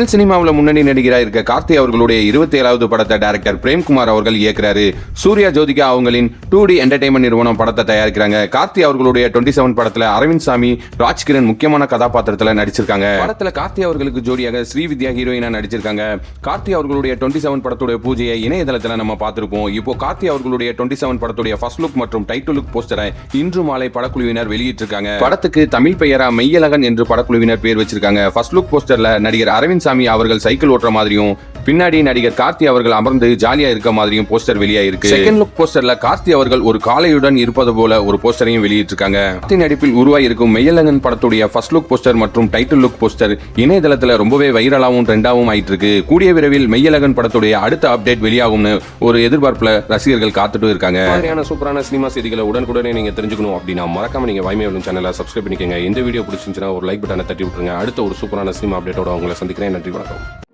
தமிழ் சினிமாவில் முன்னணி நடிகராக இருக்க கார்த்தி அவர்களுடைய 27வது படத்தை டைரக்டர் பிரேம்குமார் அவர்கள் இயக்குறாரு. சூர்யா ஜோதிகா அவங்களின் 2D என்டர்டைன்மெண்ட் நிறுவனம் படத்தை தயாரிக்கிறாங்க. கார்த்தி அவர்களுடைய 27 படத்துல அரவிந்த் சாமி, ராஜ்கிரண் முக்கியமான கதாபாத்திரத்துல நடிச்சிருக்காங்க. படத்துல கார்த்தி அவர்களுக்கு ஜோடியாக ஸ்ரீவித்யா ஹீரோயினா நடிச்சிருக்காங்க. கார்த்தி அவர்களுடைய 27 படத்துடைய பூஜையை இணையதளத்துல நம்ம பார்த்திருப்போம். இப்போ கார்த்தி அவர்களுடைய 27 படத்துடைய ஃபர்ஸ்ட் லுக் மற்றும் டைட்டில் லுக் போஸ்டரை இன்று மாலை படக்குழுவினர் வெளியிட்டிருக்காங்க. படத்துக்கு தமிழ் பெயரா மெய்யழகன் என்று படக்குழுவினர் பேர் வச்சிருக்காங்க. ஃபர்ஸ்ட் லுக் போஸ்டர்ல நடிகர் அரவிந்த் சாமி அவர்கள் சைக்கிள் ஓட்டுற மாதிரியும் பின்னாடி நடிகர் கார்த்தி அவர்கள் அமர்ந்து ஜாலியா இருக்க மாதிரியும் போஸ்டர் வெளியாயிருக்கு. செகண்ட் லுக் போஸ்டர்ல கார்த்தி அவர்கள் ஒரு காளையுடன் இருப்பது போல ஒரு போஸ்டரையும் வெளியிட்டிருக்காங்க. கார்த்தி நடிப்பில் உருவாகி இருக்கும் மெய்யழகன் படத்துடைய ஃபர்ஸ்ட் லுக் போஸ்டர் மற்றும் டைட்டில் லுக் போஸ்டர் இணையதளத்துல ரொம்பவே வைரலாவும் ட்ரெண்டாவும் ஆயிட்டு இருக்கு. கூடிய விரைவில் மெய்யழகன் படத்துடைய அடுத்த அப்டேட் வெளியாகும்னு ஒரு எதிர்பார்ப்புல ரசிகர்கள் காத்துட்டு இருக்காங்க. மாதிரியான சூப்பரான சினிமா செய்திகளை உடனுக்குடனே நீங்க தெரிஞ்சுக்கணும் அப்படின்னா மறக்காம நீங்க வாய்மையுடன் சேனலை சப்ஸ்கிரைப் பண்ணிக்கங்க. இந்த வீடியோ பிடிச்சிருந்துச்சுன்னா ஒரு லைக் பட்டனை தட்டி விட்டுருங்க. அடுத்த ஒரு சூப்பரான சினிமா அப்டேட்டோட உங்களை சந்திக்கிறேன். நன்றி, வணக்கம்.